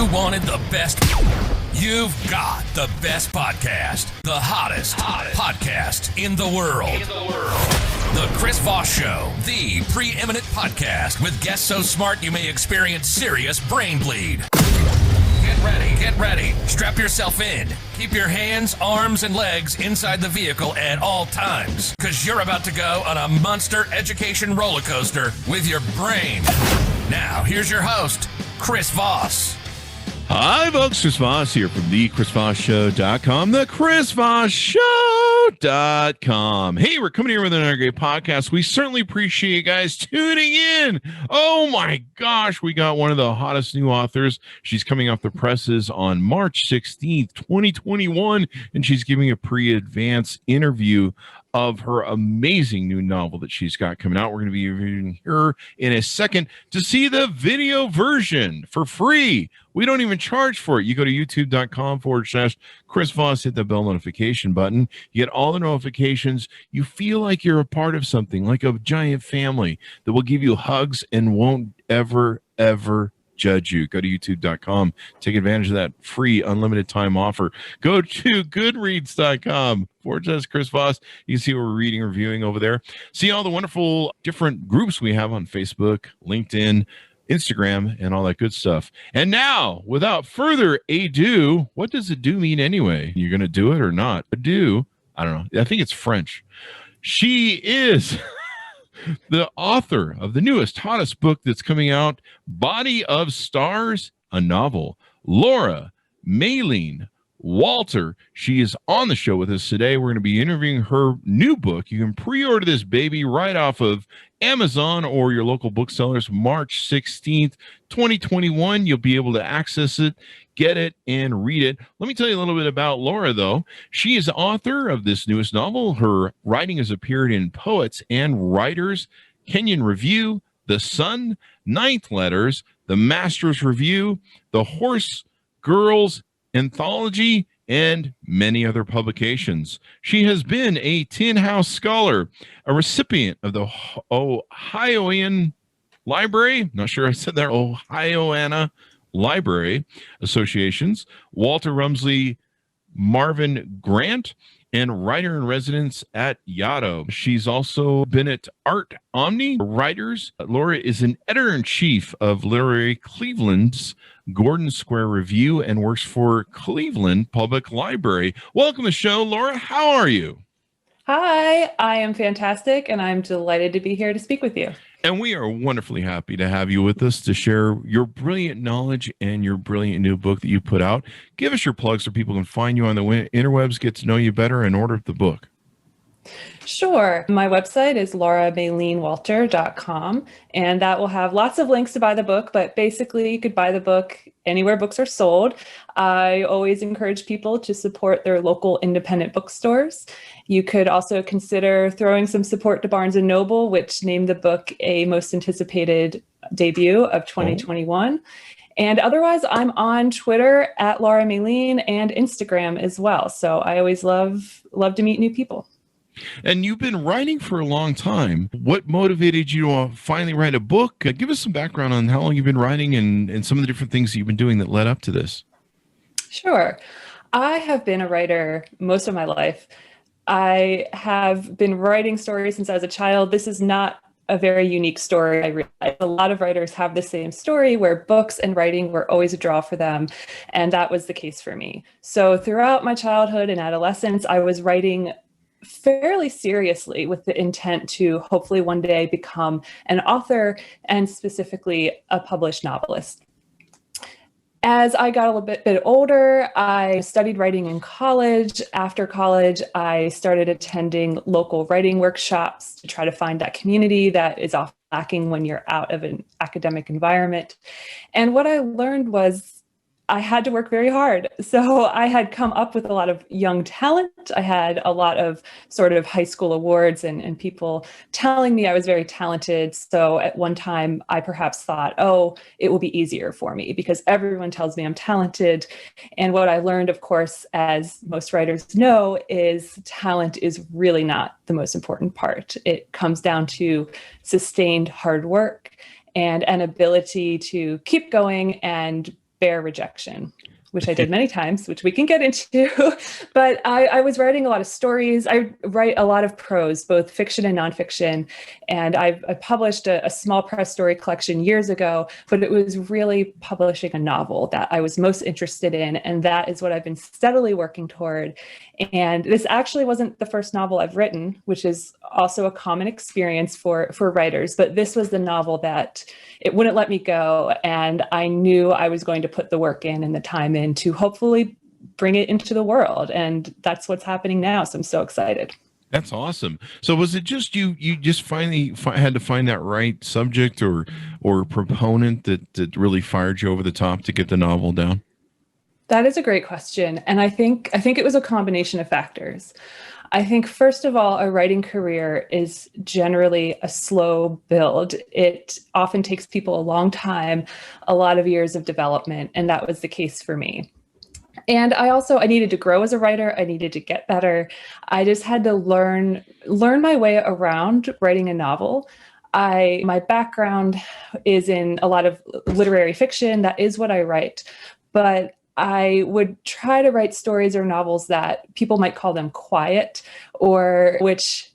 You wanted the best. You've got the best podcast. The hottest podcast in the world. The Chris Voss Show, the preeminent podcast with guests so smart you may experience serious brain bleed. Get ready. Strap yourself in. Keep your hands, arms, and legs inside the vehicle at all times, because you're about to go on a monster education roller coaster with your brain. Now, here's your host, Chris Voss. Hi, folks. Chris Voss here from the ChrisVossShow.com, the ChrisVossShow.com. Hey, we're coming here with another great podcast. We certainly appreciate you guys tuning in. Oh, my gosh. We got one of the hottest new authors. She's coming off the presses on March 16th, 2021, and she's giving a pre-advance interview of her amazing new novel that she's got coming out. We're going to be reviewing her in a second. To see the video version for free, we don't even charge for it. You go to youtube.com/Chris Voss, hit the bell notification button. You get all the notifications. You feel like you're a part of something, like a giant family that will give you hugs and won't ever judge you. Go to youtube.com. Take advantage of that free unlimited time offer. Go to goodreads.com/Chris Voss. You can see what we're reading, reviewing over there. See all the wonderful different groups we have on Facebook, LinkedIn, Instagram, and all that good stuff. And now, without further ado, what does ado mean anyway? You're going to do it or not? Ado, I don't know. I think it's French. She is the author of the newest, hottest book that's coming out, Body of Stars, a novel. Laura Maylene Walter. She is on the show with us today. We're going to be interviewing her new book. You can pre-order this baby right off of Amazon or your local booksellers March 16th, 2021. You'll be able to access it, get it, and read it. Let me tell you a little bit about Laura, though. She is the author of this newest novel. Her writing has appeared in Poets and Writers, Kenyon Review, The Sun, Ninth Letters, The Master's Review, The Horse Girls Anthology, and many other publications. She has been a Tin House Scholar, a recipient of the Ohioan Library, not sure I said that, Ohioana Library Associations, Walter Rumsley Marvin Grant, and writer-in-residence at Yaddo. She's also been at Art Omni Writers. Laura is an editor-in-chief of Literary Cleveland's Gordon Square Review and works for Cleveland Public Library. Welcome to the show, Laura. How are you? Hi, I am fantastic, and I'm delighted to be here to speak with you. And we are wonderfully happy to have you with us to share your brilliant knowledge and your brilliant new book that you put out. Give us your plugs so people can find you on the interwebs, get to know you better, and order the book. Sure. My website is laurameylenewalter.com, and that will have lots of links to buy the book, but basically you could buy the book anywhere books are sold. I always encourage people to support their local independent bookstores. You could also consider throwing some support to Barnes & Noble, which named the book a most anticipated debut of 2021. And otherwise, I'm on Twitter at Laura Maylene and Instagram as well. So I always love to meet new people. And you've been writing for a long time. What motivated you to finally write a book? Give us some background on how long you've been writing and some of the different things that you've been doing that led up to this. Sure. I have been a writer most of my life. I have been writing stories since I was a child. This is not a very unique story. I realize a lot of writers have the same story where books and writing were always a draw for them. And that was the case for me. So throughout my childhood and adolescence, I was writing fairly seriously with the intent to hopefully one day become an author and specifically a published novelist. As I got a little bit older, I studied writing in college. After college, I started attending local writing workshops to try to find that community that is often lacking when you're out of an academic environment. And what I learned was I had to work very hard. So I had come up with a lot of young talent. I had a lot of sort of high school awards and people telling me I was very talented. So at one time I perhaps thought, oh, it will be easier for me because everyone tells me I'm talented. And what I learned, of course, as most writers know, is talent is really not the most important part. It comes down to sustained hard work and an ability to keep going and bear rejection, which I did many times, which we can get into. But I was writing a lot of stories. I write a lot of prose, both fiction and nonfiction. And I published a small press story collection years ago, but it was really publishing a novel that I was most interested in. And that is what I've been steadily working toward. And this actually wasn't the first novel I've written, which is also a common experience for writers. But this was the novel that it wouldn't let me go. And I knew I was going to put the work in and the time in to hopefully bring it into the world. And that's what's happening now. So I'm so excited. That's awesome. So was it just you just finally had to find that right subject or proponent that really fired you over the top to get the novel down? That is a great question. And I think it was a combination of factors. I think, first of all, a writing career is generally a slow build. It often takes people a long time, a lot of years of development, and that was the case for me. And I needed to grow as a writer. I needed to get better. I just had to learn my way around writing a novel. My background is in a lot of literary fiction. That is what I write. But I would try to write stories or novels that people might call them quiet, or which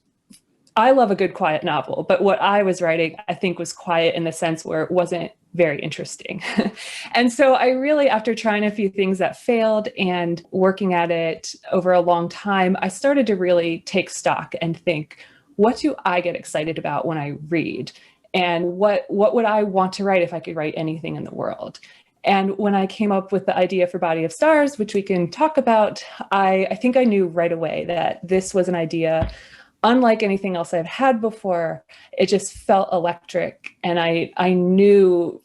I love a good quiet novel. But what I was writing, I think, was quiet in the sense where it wasn't very interesting. And so I really, after trying a few things that failed and working at it over a long time, I started to really take stock and think, what do I get excited about when I read? And what would I want to write if I could write anything in the world? And when I came up with the idea for Body of Stars, which we can talk about, I think I knew right away that this was an idea unlike anything else I've had before. It just felt electric. And I knew,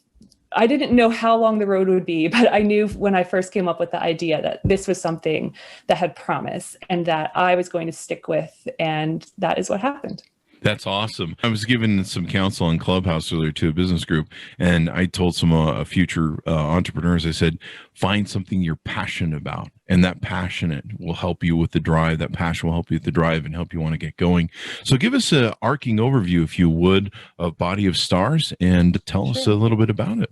I didn't know how long the road would be, but I knew when I first came up with the idea that this was something that had promise and that I was going to stick with. And that is what happened. That's awesome. I was giving some counsel on Clubhouse earlier to a business group, and I told some future entrepreneurs, I said, find something you're passionate about, and that passionate will help you with the drive. That passion will help you with the drive and help you want to get going. So give us an arcing overview, if you would, of Body of Stars and tell us a little bit about it.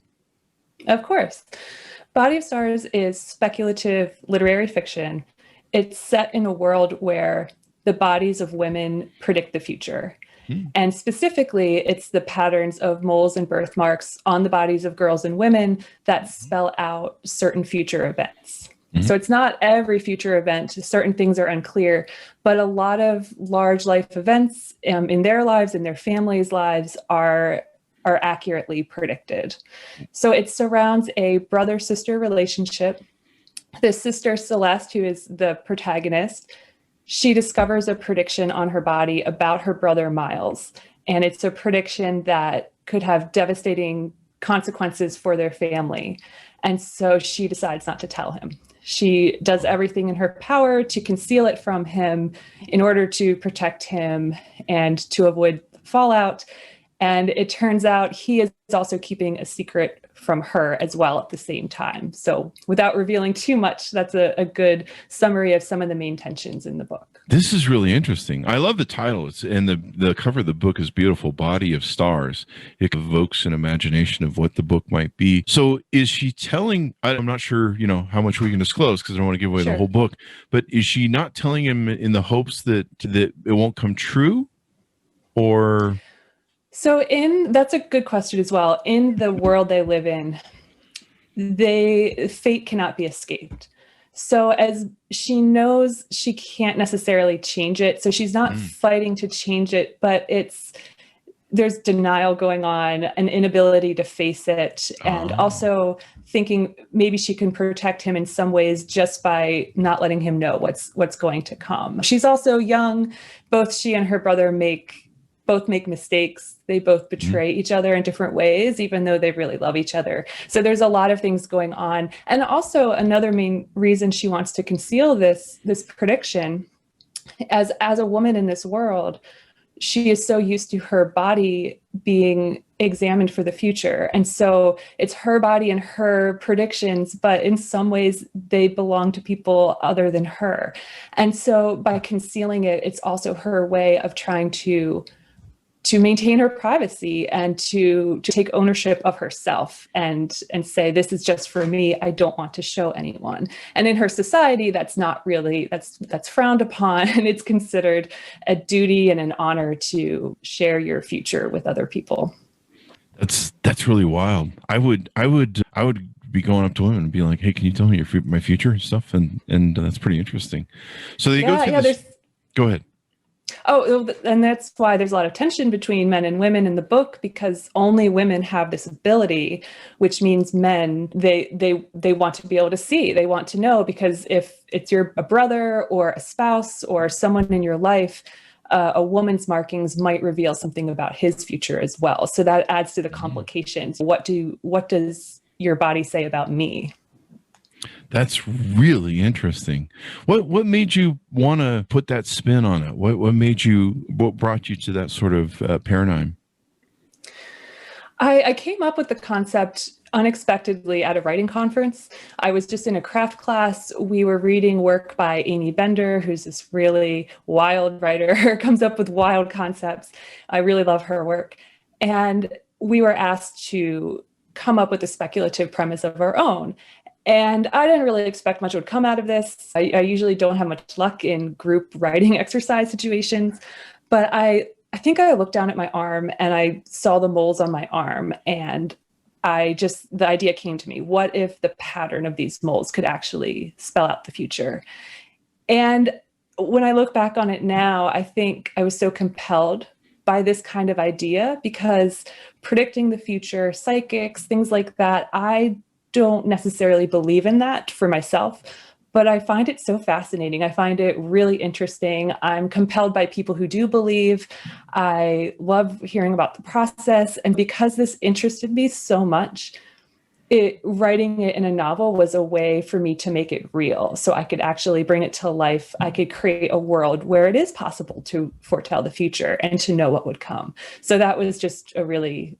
Of course. Body of Stars is speculative literary fiction. It's set in a world where the bodies of women predict the future. And specifically, it's the patterns of moles and birthmarks on the bodies of girls and women that spell out certain future events. So it's not every future event. Certain things are unclear, but a lot of large life events in their lives, in their families' lives, are accurately predicted. So it surrounds a brother-sister relationship. The sister, Celeste, who is the protagonist, she discovers a prediction on her body about her brother, Miles. And it's a prediction that could have devastating consequences for their family. And so she decides not to tell him. She does everything in her power to conceal it from him in order to protect him and to avoid fallout. And it turns out he is also keeping a secret from her as well at the same time. So without revealing too much, that's a good summary of some of the main tensions in the book. This is really interesting. I love the title. And the cover of the book is beautiful, Body of Stars. It evokes an imagination of what the book might be. So is she telling, I'm not sure, how much we can disclose because I don't want to give away the whole book, but is she not telling him in the hopes that it won't come true? Or... So that's a good question as well. In the world they live in, fate cannot be escaped. So as she knows, she can't necessarily change it. So she's not fighting to change it, but there's denial going on, an inability to face it, and also thinking maybe she can protect him in some ways just by not letting him know what's going to come. She's also young. Both she and her brother both make mistakes. They both betray each other in different ways, even though they really love each other. So there's a lot of things going on. And also another main reason she wants to conceal this prediction, as a woman in this world, she is so used to her body being examined for the future. And so it's her body and her predictions, but in some ways they belong to people other than her. And so by concealing it, it's also her way of trying to maintain her privacy and to take ownership of herself and say, this is just for me. I don't want to show anyone. And in her society, that's not really, that's frowned upon. And it's considered a duty and an honor to share your future with other people. That's really wild. I would be going up to women and be like, hey, can you tell me my future and stuff? And that's pretty interesting. So they go through this. Go ahead. Oh, and that's why there's a lot of tension between men and women in the book, because only women have this ability, which means men, they want to be able to see, they want to know, because if it's a brother or a spouse or someone in your life, a woman's markings might reveal something about his future as well. So that adds to the complications. What does your body say about me? That's really interesting. What made you want to put that spin on it? What brought you to that sort of paradigm? I came up with the concept unexpectedly at a writing conference. I was just in a craft class. We were reading work by Amy Bender, who's this really wild writer, comes up with wild concepts. I really love her work. And we were asked to come up with a speculative premise of our own. And I didn't really expect much would come out of this. I usually don't have much luck in group writing exercise situations, but I think I looked down at my arm and I saw the moles on my arm, and the idea came to me. What if the pattern of these moles could actually spell out the future? And when I look back on it now, I think I was so compelled by this kind of idea, because predicting the future, psychics, things like that, I don't necessarily believe in that for myself, but I find it so fascinating. I find it really interesting. I'm compelled by people who do believe. I love hearing about the process. And because this interested me so much, writing it in a novel was a way for me to make it real. So I could actually bring it to life. I could create a world where it is possible to foretell the future and to know what would come. So that was just a really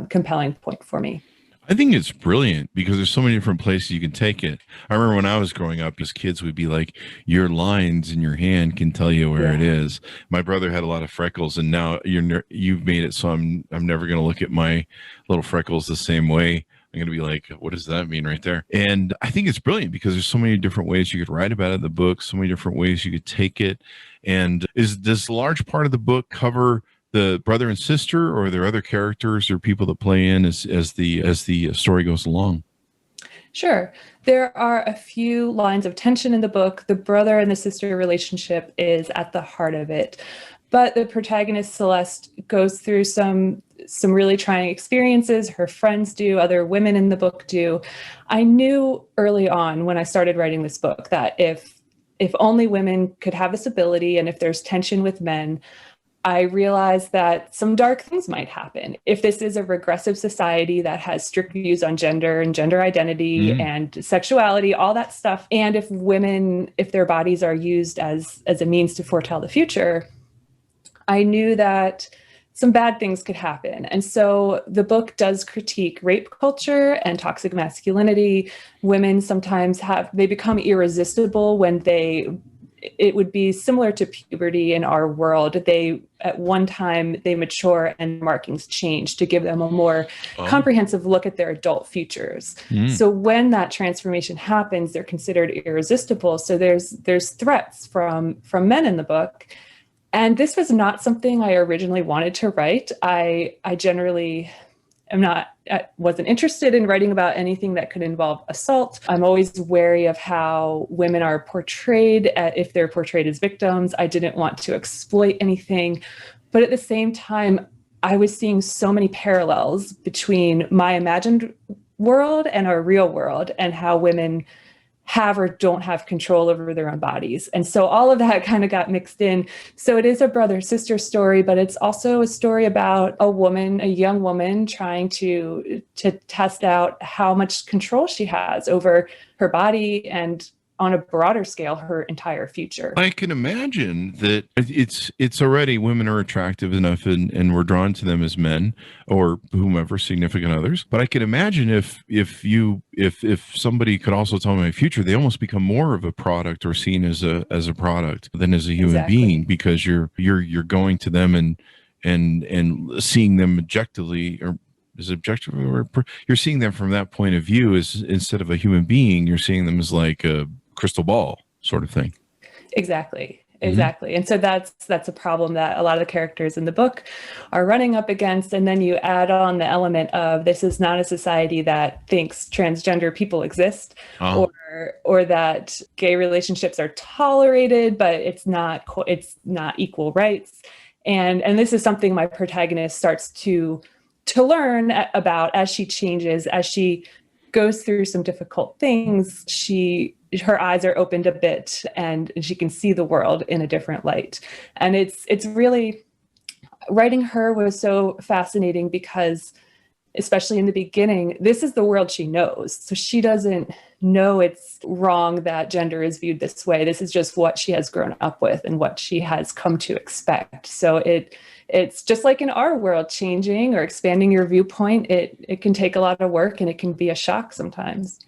compelling point for me. I think it's brilliant because there's so many different places you can take it. I remember when I was growing up, as kids would be like, your lines in your hand can tell you where it is. My brother had a lot of freckles, and now you've made it so I'm never going to look at my little freckles the same way. I'm going to be like, what does that mean right there? And I think it's brilliant because there's so many different ways you could write about it in the book, so many different ways you could take it. And does a large part of the book cover the brother and sister, or are there other characters or people that play in as the story goes along? Sure. There are a few lines of tension in the book. The brother and the sister relationship is at the heart of it. But the protagonist, Celeste, goes through some really trying experiences. Her friends do, other women in the book do. I knew early on when I started writing this book that if only women could have this ability, and if there's tension with men, I realized that some dark things might happen. If this is a regressive society that has strict views on gender and gender identity and sexuality, all that stuff, and if their bodies are used as a means to foretell the future, I knew that some bad things could happen. And so the book does critique rape culture and toxic masculinity. Women sometimes they become irresistible when it would be similar to puberty in our world. At one time, they mature and markings change to give them a more comprehensive look at their adult futures. So when that transformation happens, they're considered irresistible. So there's threats from men in the book. And this was not something I originally wanted to write. I generally wasn't interested in writing about anything that could involve assault. I'm always wary of how women are portrayed, if they're portrayed as victims. I didn't want to exploit anything. But at the same time, I was seeing so many parallels between my imagined world and our real world, and how women have or don't have control over their own bodies. And so all of that kind of got mixed in. So it is a brother-sister story, but it's also a story about a young woman trying to test out how much control she has over her body and, on a broader scale, her entire future. I can imagine that it's already, women are attractive enough and we're drawn to them as men or whomever, significant others. But I can imagine if somebody could also tell me my future, they almost become more of a product, or seen as a product than as a human being, because you're going to them and and seeing them objectively, or is it objective, or you're seeing them from that point of view, is instead of a human being, you're seeing them as like a crystal ball sort of thing. Exactly. And so that's a problem that a lot of the characters in the book are running up against. And then you add on the element of, this is not a society that thinks transgender people exist, or that gay relationships are tolerated, but it's not equal rights. And this is something my protagonist starts to learn about as she changes, as she goes through some difficult things. Her eyes are opened a bit, and she can see the world in a different light. And it's really, writing her was so fascinating because, especially in the beginning, this is the world she knows. So she doesn't know it's wrong that gender is viewed this way. This is just what she has grown up with and what she has come to expect. So it's just like in our world, changing or expanding your viewpoint, it can take a lot of work, and it can be a shock sometimes.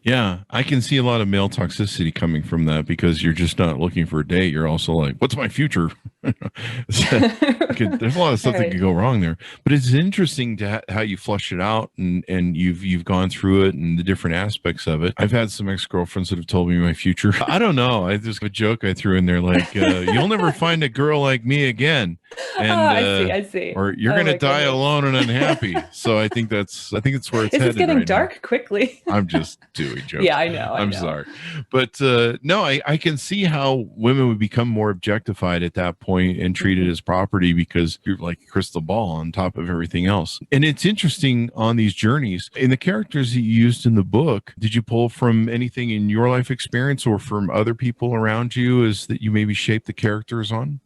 Yeah, I can see a lot of male toxicity coming from that, because you're just not looking for a date. You're also like, what's my future? There's a lot of stuff that could go wrong there. But it's interesting to how you flush it out, and you've gone through it and the different aspects of it. I've had some ex-girlfriends that have told me my future. I don't know. I just a joke I threw in there, like, you'll never find a girl like me again. And I see. Or you're going to die alone and unhappy. So I think it's where it's headed. It's getting right dark now. Quickly. I'm just doing jokes. Yeah, I know. I'm sorry. But no, I can see how women would become more objectified at that point and treated as property, because you're like a crystal ball on top of everything else. And it's interesting on these journeys. In the characters that you used in the book, did you pull from anything in your life experience or from other people around you as that you maybe shaped the characters on?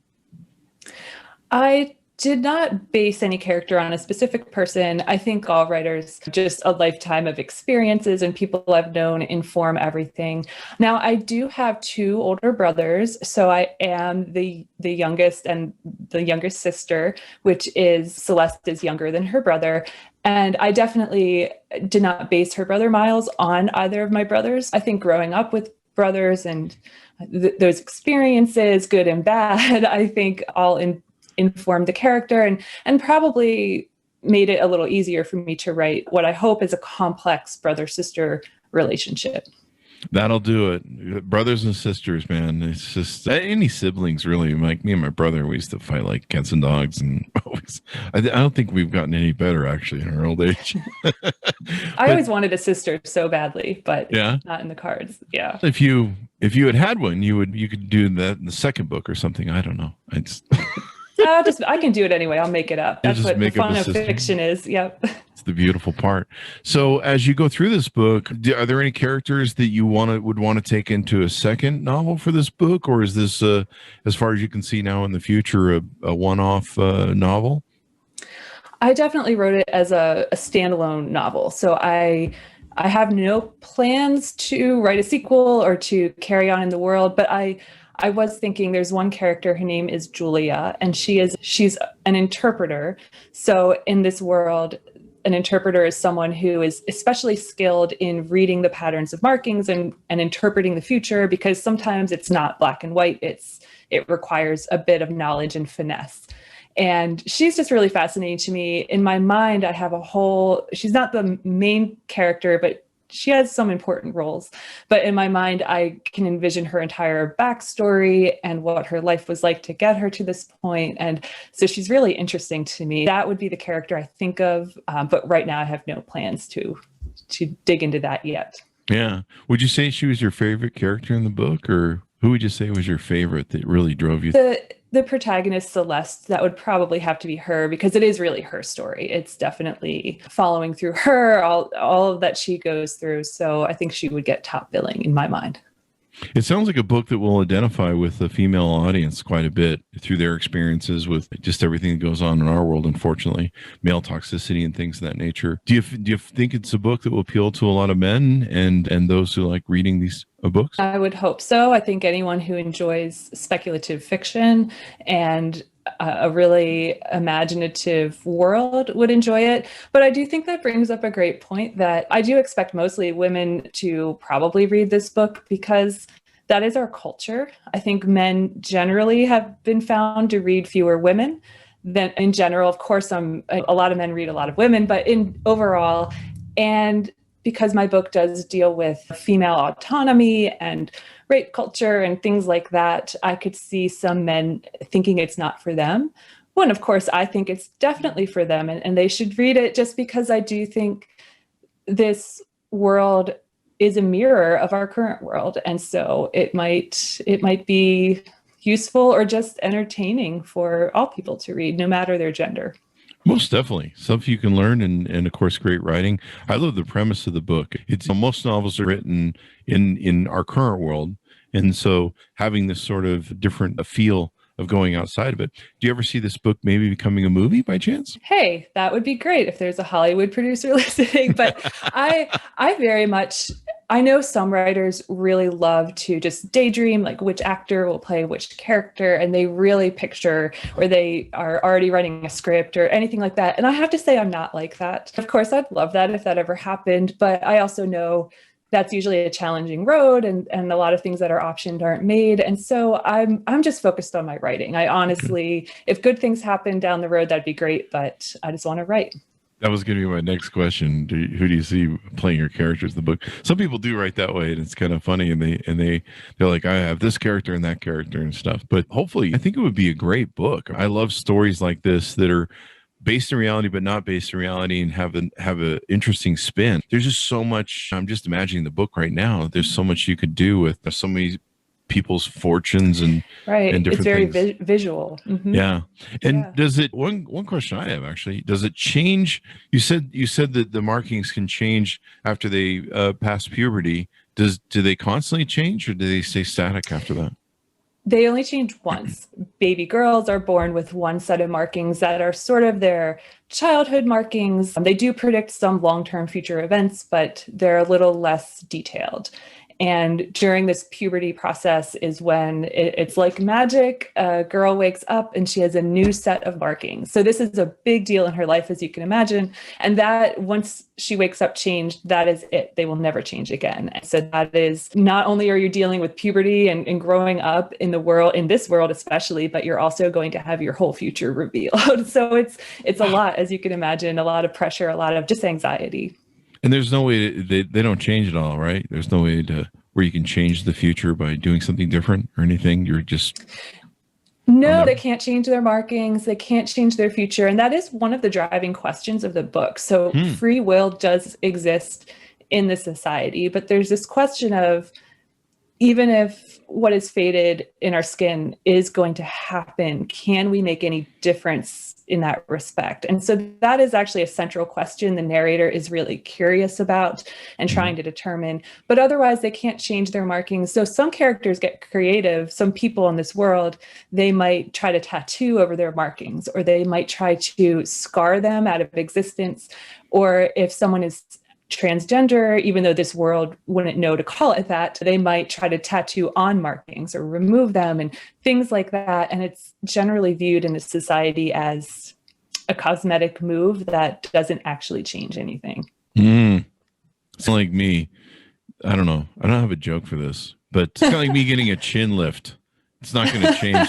I did not base any character on a specific person. I think all writers, just a lifetime of experiences and people I've known, inform everything. Now, I do have two older brothers, so I am the youngest and the youngest sister, which is Celeste is younger than her brother. And I definitely did not base her brother Miles on either of my brothers. I think growing up with brothers and those experiences, good and bad, I think all informed the character and probably made it a little easier for me to write what I hope is a complex brother-sister relationship. That'll do it. Brothers and sisters, man. It's just any siblings, really. Like me and my brother, we used to fight like cats and dogs, and always. I don't think we've gotten any better actually in our old age. I always wanted a sister so badly, but yeah, not in the cards. Yeah. If you had one, you could do that in the second book or something. I don't know. I can do it anyway. I'll make it up. That's what the fun of fiction is. Yep. It's the beautiful part. So as you go through this book, are there any characters that you would want to take into a second novel for this book? Or is this, as far as you can see now in the future, a one-off novel? I definitely wrote it as a standalone novel. So I have no plans to write a sequel or to carry on in the world, but I was thinking there's one character, her name is Julia, and she's an interpreter. So in this world, an interpreter is someone who is especially skilled in reading the patterns of markings and interpreting the future, because sometimes it's not black and white. It requires a bit of knowledge and finesse. And she's just really fascinating to me. In my mind, I have she's not the main character, but she has some important roles. But in my mind, I can envision her entire backstory and what her life was like to get her to this point. And so she's really interesting to me. That would be the character I think of. But right now I have no plans to dig into that yet. Yeah. Would you say she was your favorite character in the book, or who would you say was your favorite that really drove you? The protagonist, Celeste, that would probably have to be her, because it is really her story. It's definitely following through her, all of that she goes through. So I think she would get top billing in my mind. It sounds like a book that will identify with the female audience quite a bit through their experiences with just everything that goes on in our world, unfortunately, male toxicity and things of that nature. Do you think it's a book that will appeal to a lot of men and those who like reading these books? I would hope so. I think anyone who enjoys speculative fiction and a really imaginative world would enjoy it. But I do think that brings up a great point that I do expect mostly women to probably read this book, because that is our culture. I think men generally have been found to read fewer women. than in general. Of course, a lot of men read a lot of women, but in overall, and because my book does deal with female autonomy and rape culture and things like that, I could see some men thinking it's not for them. Well, and of course, I think it's definitely for them, and they should read it, just because I do think this world is a mirror of our current world. And so it might be useful or just entertaining for all people to read, no matter their gender. Most definitely. Stuff you can learn, and of course, great writing. I love the premise of the book. It's most novels are written in our current world. And so having this sort of different feel of going outside of it. Do you ever see this book maybe becoming a movie by chance? Hey, that would be great if there's a Hollywood producer listening. But I know some writers really love to just daydream, like which actor will play which character, and they really picture, or they are already writing a script or anything like that. And I have to say, I'm not like that. Of course, I'd love that if that ever happened, but I also know that's usually a challenging road, and a lot of things that are optioned aren't made. And so I'm just focused on my writing. I honestly, if good things happen down the road, that'd be great, but I just want to write. That was going to be my next question. Who do you see playing your characters in the book? Some people do write that way, and it's kind of funny. And they're like, I have this character and that character and stuff. But hopefully, I think it would be a great book. I love stories like this that are based in reality, but not based in reality, and have a interesting spin. There's just so much. I'm just imagining the book right now. There's so much you could do with so many people's fortunes and different it's very things. visual. Mm-hmm. Yeah. And does it, one question I have actually, does it change? You said that the markings can change after they pass puberty. Do they constantly change, or do they stay static after that? They only change once. Baby girls are born with one set of markings that are sort of their childhood markings. They do predict some long-term future events, but they're a little less detailed. And during this puberty process is when it's like magic. A girl wakes up and she has a new set of markings. So this is a big deal in her life, as you can imagine. And that once she wakes up changed, that is it. They will never change again. And so that is, not only are you dealing with puberty and growing up in the world, in this world especially, but you're also going to have your whole future revealed. So it's a lot, as you can imagine, a lot of pressure, a lot of just anxiety. And there's no way they don't change it all, right? There's no way where you can change the future by doing something different or anything. You're just... No, they can't change their markings. They can't change their future. And that is one of the driving questions of the book. So free will does exist in the society, but there's this question of, even if what is fated in our skin is going to happen, can we make any difference in that respect? And so that is actually a central question the narrator is really curious about and trying to determine. But otherwise, they can't change their markings. So some characters get creative. Some people in this world, they might try to tattoo over their markings, or they might try to scar them out of existence. Or if someone is transgender, even though this world wouldn't know to call it that, they might try to tattoo on markings or remove them and things like that. And it's generally viewed in the society as a cosmetic move that doesn't actually change anything. It's like me. I don't know. I don't have a joke for this, but it's kind of like me getting a chin lift. It's not going to change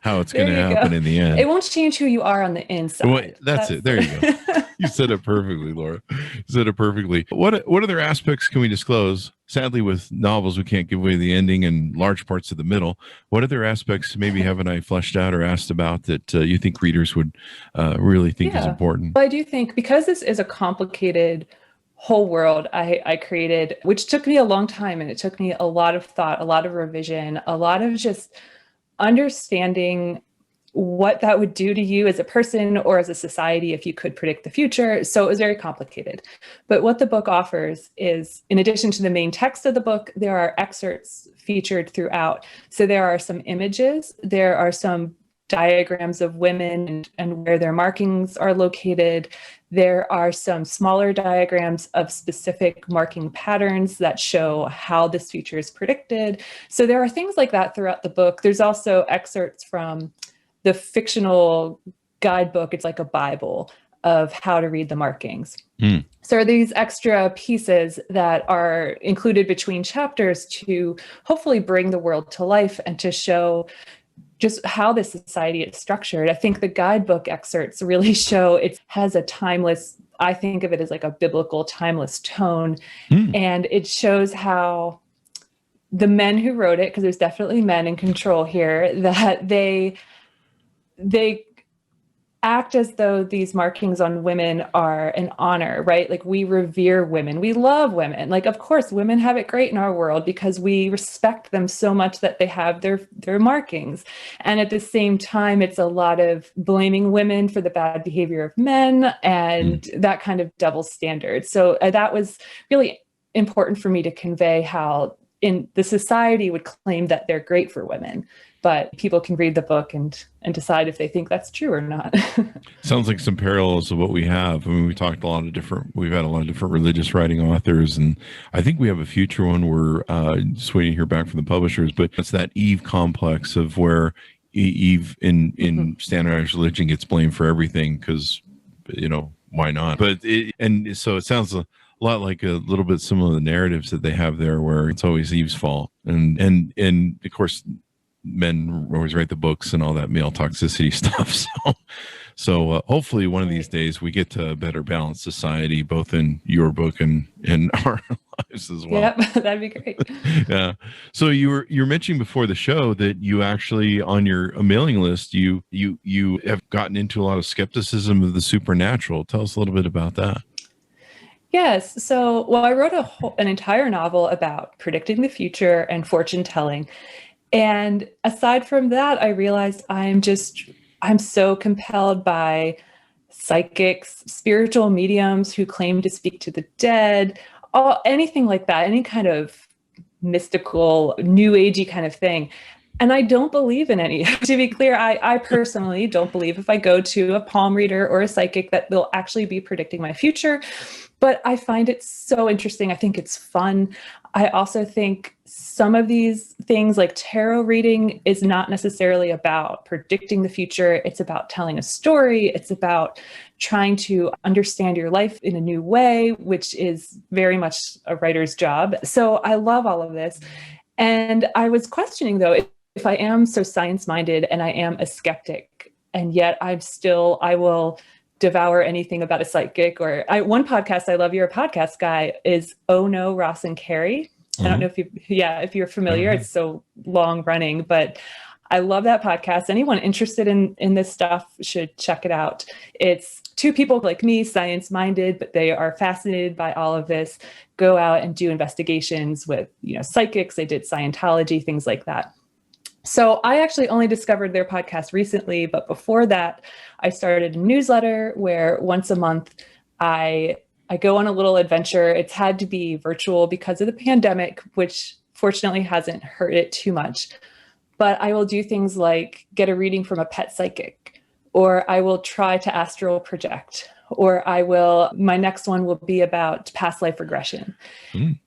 how it's going to happen in the end. It won't change who you are on the inside. Well, that's it. There you go. You said it perfectly, Laura. You said it perfectly. What other aspects can we disclose? Sadly, with novels, we can't give away the ending and large parts of the middle. What other aspects maybe haven't I fleshed out or asked about that you think readers would really think is important? Well, I do think, because this is a complicated whole world I created, which took me a long time, and it took me a lot of thought, a lot of revision, a lot of just understanding what that would do to you as a person or as a society if you could predict the future. So it was very complicated. But what the book offers is, in addition to the main text of the book, there are excerpts featured throughout. So there are some images, there are some diagrams of women and where their markings are located. There are some smaller diagrams of specific marking patterns that show how this future is predicted. So there are things like that throughout the book. There's also excerpts from the fictional guidebook. It's like a Bible of how to read the markings. So are these extra pieces that are included between chapters to hopefully bring the world to life and to show just how the society is structured. I think the guidebook excerpts really show it has a timeless, I think of it as like a biblical timeless tone. And it shows how the men who wrote it, because there's definitely men in control here, that they act as though these markings on women are an honor, right? Like we revere women. We love women. Like, of course, women have it great in our world because we respect them so much that they have their markings. And at the same time, it's a lot of blaming women for the bad behavior of men and that kind of double standard. So that was really important for me to convey how in the society would claim that they're great for women, but people can read the book and decide if they think that's true or not. Sounds like some parallels of what we have. I mean, we've had a lot of different religious writing authors, and I think we have a future one. We're just waiting to hear back from the publishers, but it's that Eve complex of where Eve in standardized religion gets blamed for everything because, why not? But so it sounds a lot like a little bit similar to the narratives that they have there, where it's always Eve's fault, and of course, men always write the books and all that male toxicity stuff. So hopefully one of these days we get to a better balanced society, both in your book and in our lives as well. Yep, that'd be great. Yeah. So you were mentioning before the show that you actually on your mailing list, you have gotten into a lot of skepticism of the supernatural. Tell us a little bit about that. Yes. So, I wrote an entire novel about predicting the future and fortune telling. And aside from that, I realized I'm so compelled by psychics, spiritual mediums who claim to speak to the dead, anything like that, any kind of mystical, new agey kind of thing. And I don't believe in any. To be clear, I personally don't believe if I go to a palm reader or a psychic that they'll actually be predicting my future. But I find it so interesting. I think it's fun. I also think some of these things like tarot reading is not necessarily about predicting the future. It's about telling a story. It's about trying to understand your life in a new way, which is very much a writer's job. So I love all of this. And I was questioning, though, if I am so science-minded and I am a skeptic, and yet I will devour anything about a psychic one podcast I love, you're a podcast guy, is Oh No, Ross and Carrie. I don't know if you're familiar. It's so long running, but I love that podcast. Anyone interested in this stuff should check it out. It's two people like me, science-minded, but they are fascinated by all of this, go out and do investigations with, psychics. They did Scientology, things like that. So I actually only discovered their podcast recently, but before that, I started a newsletter where once a month I go on a little adventure. It's had to be virtual because of the pandemic, which fortunately hasn't hurt it too much. But I will do things like get a reading from a pet psychic, or I will try to astral project, or my next one will be about past life regression.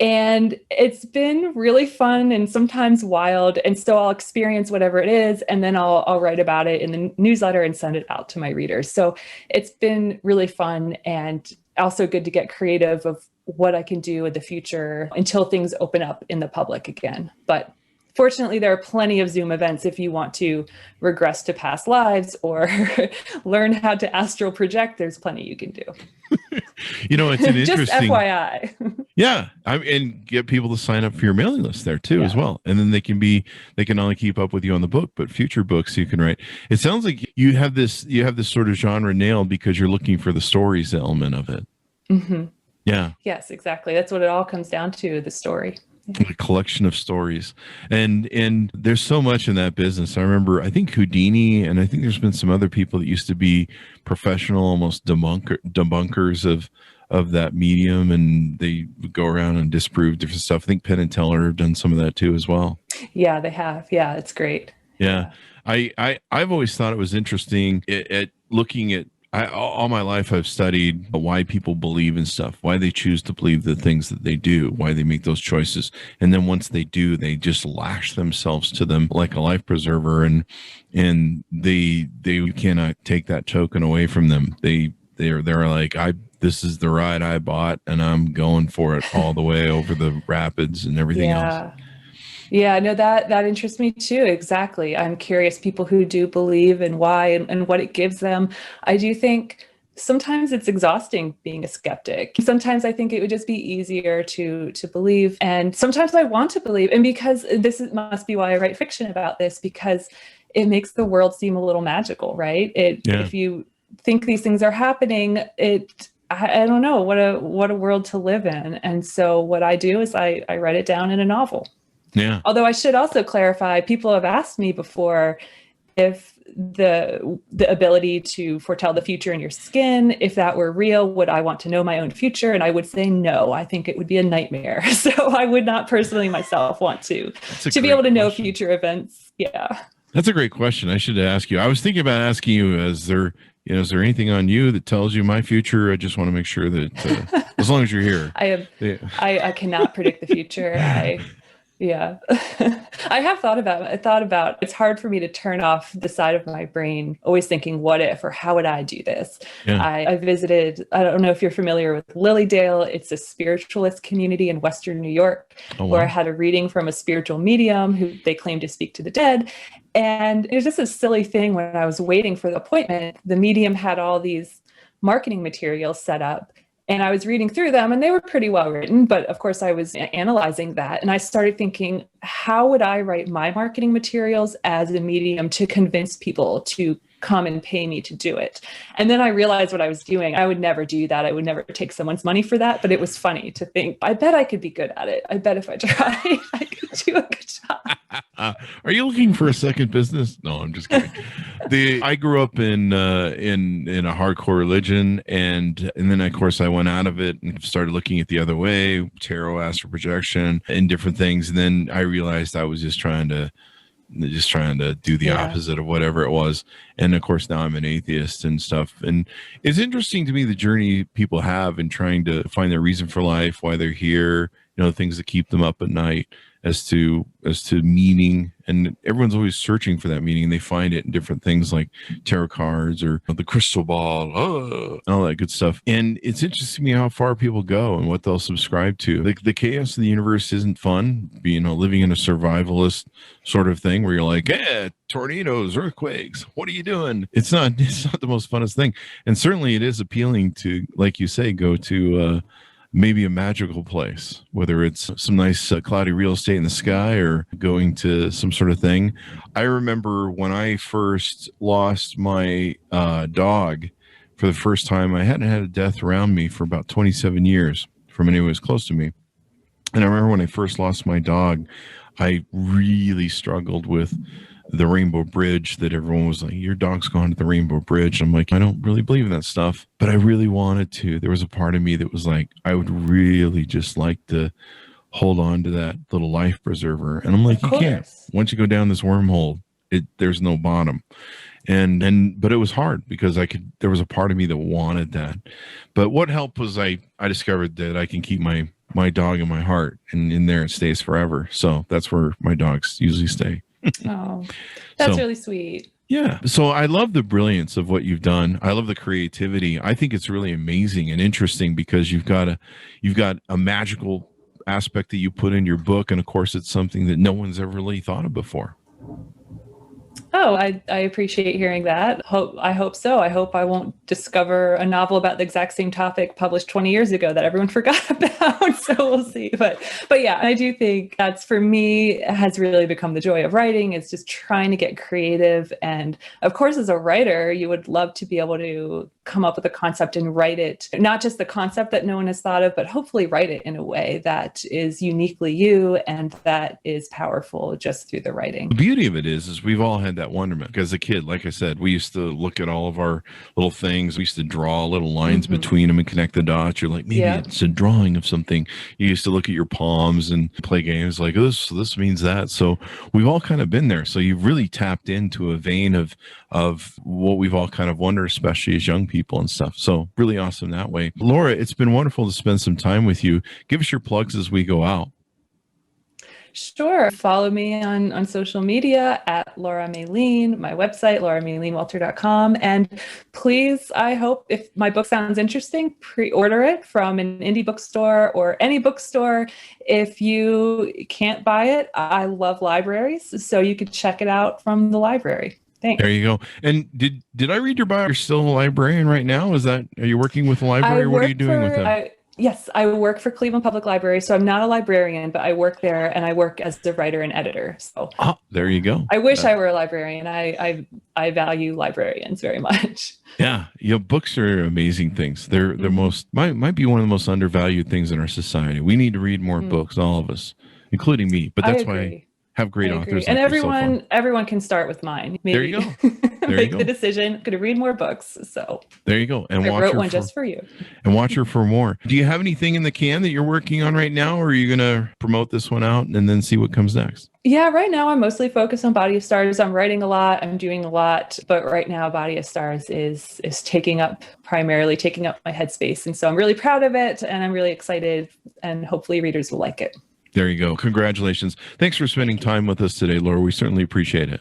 And it's been really fun and sometimes wild. And so I'll experience whatever it is, and then I'll write about it in the newsletter and send it out to my readers. So it's been really fun and also good to get creative of what I can do in the future until things open up in the public again. But fortunately, there are plenty of Zoom events if you want to regress to past lives or learn how to astral project. There's plenty you can do. It's an interesting. Just FYI. Yeah, and get people to sign up for your mailing list there too, as well. And then they can not only keep up with you on the book, but future books you can write. It sounds like you have this sort of genre nailed because you're looking for the stories element of it. Mm-hmm. Yeah. Yes, exactly. That's what it all comes down to, the story. A collection of stories, and there's so much in that business. I think Houdini, and I think there's been some other people that used to be professional, almost debunkers of that medium, and they would go around and disprove different stuff. I think Penn and Teller have done some of that too as well. Yeah, they have. Yeah, it's great. Yeah. I've always thought it was interesting at looking at. All my life, I've studied why people believe in stuff, why they choose to believe the things that they do, why they make those choices. And then once they do, they just lash themselves to them like a life preserver. And they cannot take that token away from them. They're like, this is the ride I bought and I'm going for it all the way over the rapids and everything else. Yeah, no, that interests me too. Exactly. I'm curious people who do believe and why and what it gives them. I do think sometimes it's exhausting being a skeptic. Sometimes I think it would just be easier to believe. And sometimes I want to believe. And because must be why I write fiction about this, because it makes the world seem a little magical, right? If you think these things are happening, I don't know what a world to live in. And so what I do is I write it down in a novel. Yeah. Although I should also clarify, people have asked me before if the ability to foretell the future in your skin, if that were real, would I want to know my own future? And I would say no. I think it would be a nightmare. So I would not personally myself want to be able to know future events. Yeah. That's a great question. I should ask you. I was thinking about asking you, is there anything on you that tells you my future? I just want to make sure that as long as you're here. I cannot predict the future. Yeah. I have thought about it's hard for me to turn off the side of my brain always thinking what if or how would I do this. Yeah. I visited, I don't know if you're familiar with Lilydale. It's a spiritualist community in Western New York. Oh, wow. Where I had a reading from a spiritual medium who they claim to speak to the dead. And it was just a silly thing. When I was waiting for the appointment, the medium had all these marketing materials set up. And I was reading through them and they were pretty well written, but of course I was analyzing that. And I started thinking, how would I write my marketing materials as a medium to convince people to come and pay me to do it? And then I realized what I was doing. I would never do that. I would never take someone's money for that. But it was funny to think, I bet I could be good at it. I bet if I tried, I could do a good job. Are you looking for a second business? No, I'm just kidding. I grew up in a hardcore religion, and then of course I went out of it and started looking at the other way, tarot, astral projection, and different things. And then I realized I was just trying to do the opposite of whatever it was. And of course now I'm an atheist and stuff. And it's interesting to me the journey people have in trying to find their reason for life, why they're here, the things that keep them up at night, as to meaning. And everyone's always searching for that meaning. They find it in different things like tarot cards or the crystal ball, and all that good stuff. And it's interesting to me how far people go and what they'll subscribe to. The chaos of the universe isn't fun, living in a survivalist sort of thing where you're like, tornadoes, earthquakes, what are you doing? It's not the most funnest thing. And certainly it is appealing to, like you say, go to maybe a magical place, whether it's some nice cloudy real estate in the sky or going to some sort of thing. I remember when I first lost my dog for the first time. I hadn't had a death around me for about 27 years from anyone who was close to me. And I remember when I first lost my dog, I really struggled with the Rainbow Bridge, that everyone was like, your dog's gone to the Rainbow Bridge. I'm like, I don't really believe in that stuff, but I really wanted to. There was a part of me that was like, I would really just like to hold on to that little life preserver. And I'm like, you can't. Once you go down this wormhole, there's no bottom. But it was hard because there was a part of me that wanted that. But what helped was I discovered that I can keep my dog in my heart, and in there it stays forever. So that's where my dogs usually stay. Oh, that's really sweet. Yeah. So I love the brilliance of what you've done. I love the creativity. I think it's really amazing and interesting because you've got a magical aspect that you put in your book. And of course, it's something that no one's ever really thought of before. Oh, I appreciate hearing that. I hope so. I hope I won't discover a novel about the exact same topic published 20 years ago that everyone forgot about. So we'll see. But yeah, I do think that's, for me, has really become the joy of writing, is just trying to get creative. And of course, as a writer, you would love to be able to come up with a concept and write it, not just the concept that no one has thought of, but hopefully write it in a way that is uniquely you and that is powerful just through the writing. The beauty of it is we've all had that wonderment. As a kid, like I said, we used to look at all of our little things. We used to draw little lines between them and connect the dots. You're like, maybe it's a drawing of something. You used to look at your palms and play games like, this means that. So we've all kind of been there. So you've really tapped into a vein of what we've all kind of wondered, especially as young people and stuff. So really awesome that way. Laura, it's been wonderful to spend some time with you. Give us your plugs as we go out. Sure. Follow me on social media at Laura Maylene, my website, lauramaleneWalter.com. And please, I hope if my book sounds interesting, pre-order it from an indie bookstore or any bookstore. If you can't buy it, I love libraries, so you could check it out from the library. Thanks. There you go. And did I read your bio? You're still a librarian right now? Are you working with the library? What are you doing with them? Yes, I work for Cleveland Public Library, so I'm not a librarian, but I work there, and I work as a writer and editor. So there you go. I wish I were a librarian. I value librarians very much. Yeah, books are amazing things. They're the most might be one of the most undervalued things in our society. We need to read more books, all of us, including me. But that's why I have great authors. And everyone can start with mine. Maybe. There you go. Make the decision. Going to read more books. So there you go. And I wrote one just for you. And watch her for more. Do you have anything in the can that you're working on right now, or are you going to promote this one out and then see what comes next? Yeah, right now I'm mostly focused on Body of Stars. I'm writing a lot. I'm doing a lot, but right now Body of Stars is primarily taking up my headspace, and so I'm really proud of it, and I'm really excited, and hopefully readers will like it. There you go. Congratulations. Thanks for spending time with us today, Laura. We certainly appreciate it.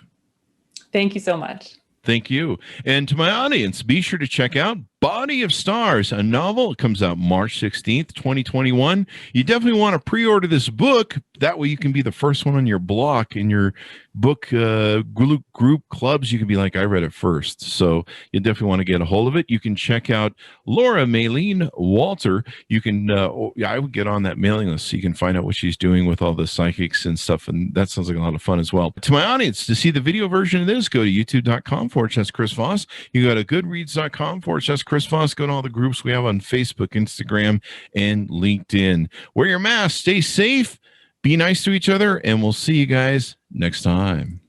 Thank you so much. Thank you. And to my audience, be sure to check out Body of Stars, a novel. It comes out March 16th, 2021. You definitely want to pre-order this book. That way you can be the first one on your block in your book group clubs. You can be like, I read it first. So you definitely want to get a hold of it. You can check out Laura Maylene Walter. You can, I would get on that mailing list so you can find out what she's doing with all the psychics and stuff. And that sounds like a lot of fun as well. To my audience, to see the video version of this, go to youtube.com/Chris Voss. You go to goodreads.com/Chris Voss. Go to all the groups we have on Facebook, Instagram, and LinkedIn. Wear your mask, stay safe, be nice to each other, and we'll see you guys next time.